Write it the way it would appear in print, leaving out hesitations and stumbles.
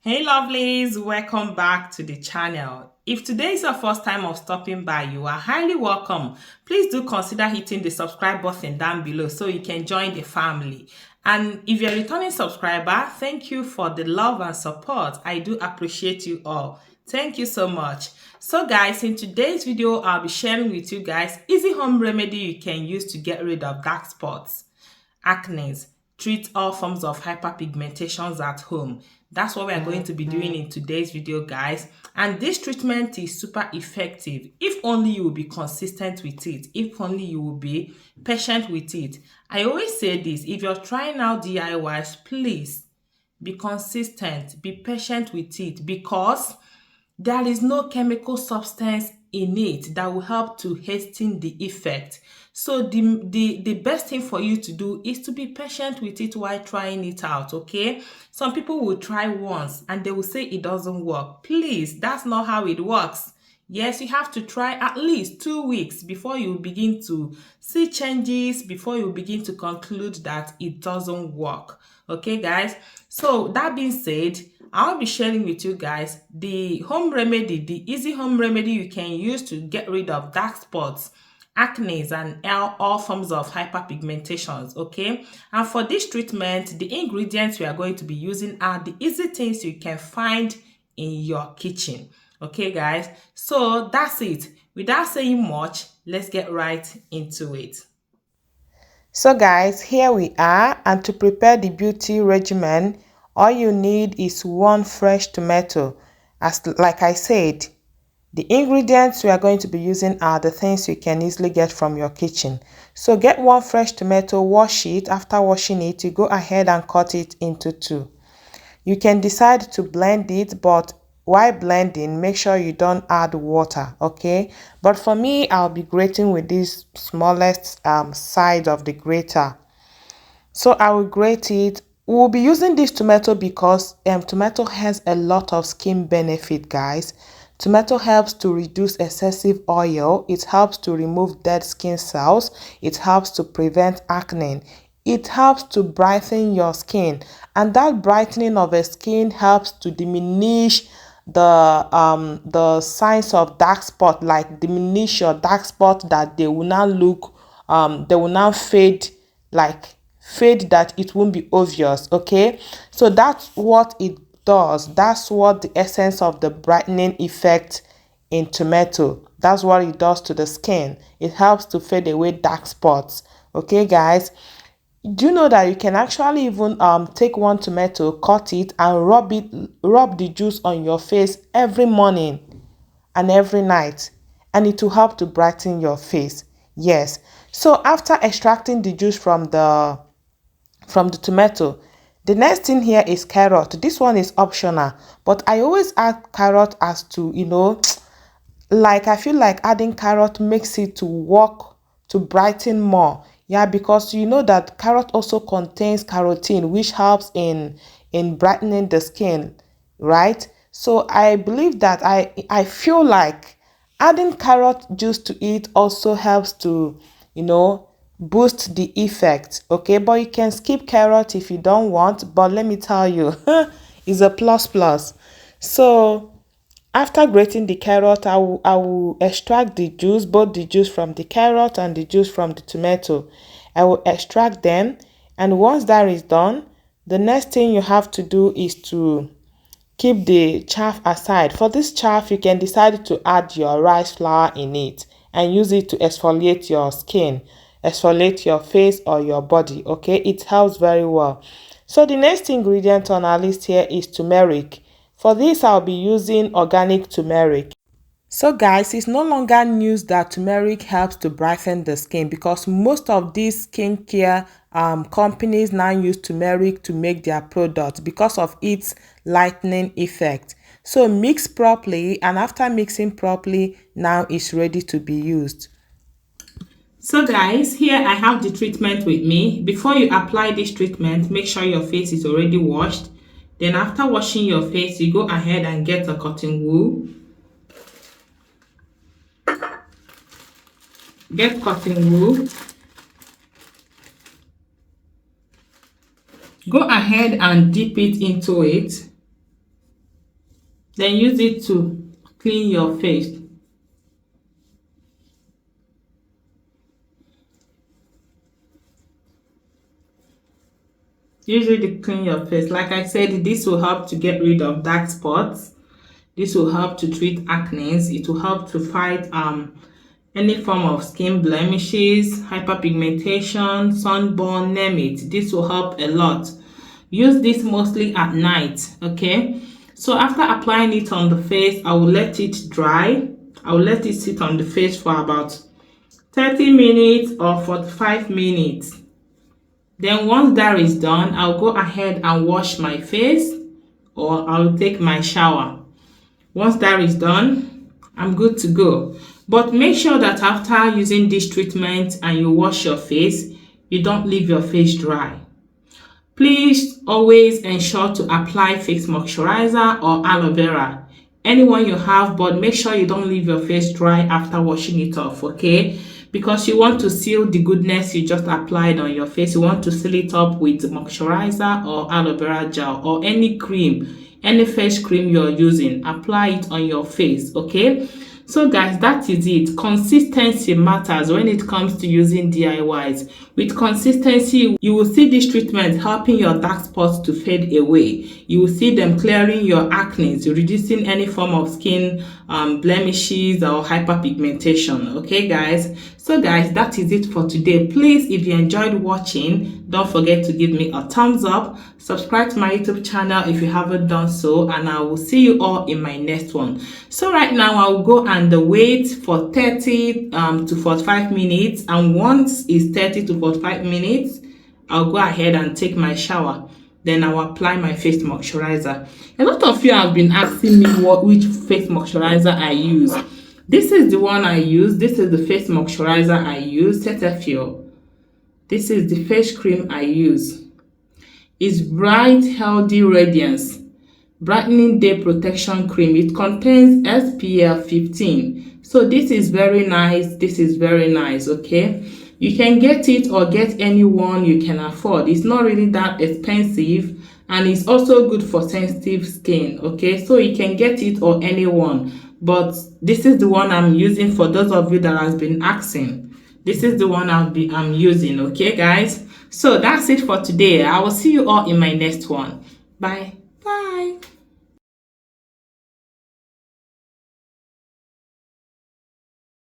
Hey lovelies, welcome back to the channel. If today is your first time of stopping by, you are highly welcome. Please do consider hitting the subscribe button down below so you can join the family. And if you're a returning subscriber, thank you for the love and support. I do appreciate you all. Thank you so much. So guys, in today's video, I'll be sharing with you guys easy home remedy you can use to get rid of dark spots, acne, treat all forms of hyperpigmentations at home. That's what we are going to be doing in today's video, guys. And this treatment is super effective if only you will be consistent with it, if only you will be patient with it. I always say this: if you're trying out DIYs, please be consistent, be patient with it, because there is no chemical substance in it that will help to hasten the effect. So the best thing for you to do is to be patient with it while trying it out, okay? Some people will try once and they will say it doesn't work. Please, that's not how it works. Yes, you have to try at least 2 weeks before you begin to see changes, before you begin to conclude that it doesn't work. Okay, guys? So that being said, I'll be sharing with you guys the home remedy, the easy home remedy you can use to get rid of dark spots, acne, and all forms of hyperpigmentations, okay? And for this treatment, the ingredients we are going to be using are the easy things you can find in your kitchen. Okay, guys? So that's it. Without saying much, let's get right into it. So guys, here we are, and to prepare the beauty regimen, all you need is one fresh tomato. Like I said, the ingredients we are going to be using are the things you can easily get from your kitchen. So get one fresh tomato, wash it. After washing it, you go ahead and cut it into two. You can decide to blend it, but while blending, make sure you don't add water, okay? But for me, I'll be grating with this smallest side of the grater. So I will grate it. We'll be using this tomato because tomato has a lot of skin benefit, guys. Tomato helps to reduce excessive oil. It helps to remove dead skin cells. It helps to prevent acne. It helps to brighten your skin, and that brightening of a skin helps to diminish the signs of dark spot, like diminish your dark spot, that they will now look they will now fade, like fade, that it won't be obvious. Okay, so that's what it does. That's what the essence of the brightening effect in tomato, that's what it does to the skin. It helps to fade away dark spots. Okay, guys, do you know that you can actually even take one tomato, cut it, and rub the juice on your face every morning and every night, and it will help to brighten your face. Yes. So after extracting the juice from the tomato, the next thing here is carrot. This one is optional, but I always add carrot as to, like, I feel like adding carrot makes it to work to brighten more. Yeah, because you know that carrot also contains carotene, which helps in brightening the skin, right? So I believe that I feel like adding carrot juice to it also helps to, boost the effect. Okay, but you can skip carrot if you don't want, but let me tell you, it's a plus plus. So after grating the carrot, I will extract the juice, both the juice from the carrot and the juice from the tomato. I will extract them, and once that is done, the next thing you have to do is to keep the chaff aside. For this chaff, you can decide to add your rice flour in it and use it to exfoliate your skin, exfoliate your face or your body. Okay, it helps very well. So the next ingredient on our list here is turmeric. For this, I'll be using organic turmeric. So guys, it's no longer news that turmeric helps to brighten the skin, because most of these skincare companies now use turmeric to make their products because of its lightening effect. So mix properly, and after mixing properly, now it's ready to be used. So guys, here I have the treatment with me. Before you apply this treatment, make sure your face is already washed. Then after washing your face, you go ahead and get a cotton wool. Get cotton wool. Go ahead and dip it into it. Then use it to clean your face. Use it to clean your face. Like I said, this will help to get rid of dark spots. This will help to treat acne. It will help to fight any form of skin blemishes, hyperpigmentation, sunburn, name it. This will help a lot. Use this mostly at night, okay? So after applying it on the face, I will let it dry. I will let it sit on the face for about 30 minutes or 45 minutes. Then once that is done, I'll go ahead and wash my face, or I'll take my shower. Once that is done, I'm good to go. But make sure that after using this treatment and you wash your face, you don't leave your face dry. Please always ensure to apply face moisturizer or aloe vera, anyone you have, but make sure you don't leave your face dry after washing it off, okay? Because you want to seal the goodness you just applied on your face. You want to seal it up with moisturizer or aloe vera gel or any cream, any face cream you're using. Apply it on your face, okay? So guys, that is it. Consistency matters when it comes to using DIYs. With consistency, you will see this treatment helping your dark spots to fade away. You will see them clearing your acne, reducing any form of skin blemishes or hyperpigmentation. Okay guys, so guys, that is it for today. Please, if you enjoyed watching, don't forget to give me a thumbs up, subscribe to my YouTube channel if you haven't done so, and I will see you all in my next one. So right now I will go and wait for 30 to 45 minutes, and once it's 30 to 45 minutes, I'll go ahead and take my shower. Then I will apply my face moisturizer. A lot of you have been asking me which face moisturizer I use. This is the one I use. This is the face moisturizer I use, Cetaphil. This is the face cream I use. It's Bright Healthy Radiance Brightening Day Protection Cream. It contains SPF 15. So this is very nice. This is very nice, okay? You can get it or get any one you can afford. It's not really that expensive, and it's also good for sensitive skin, okay? So you can get it or any one, but this is the one I'm using for those of you that has been asking. This is the one I'm using, okay guys? So that's it for today. I will see you all in my next one. Bye.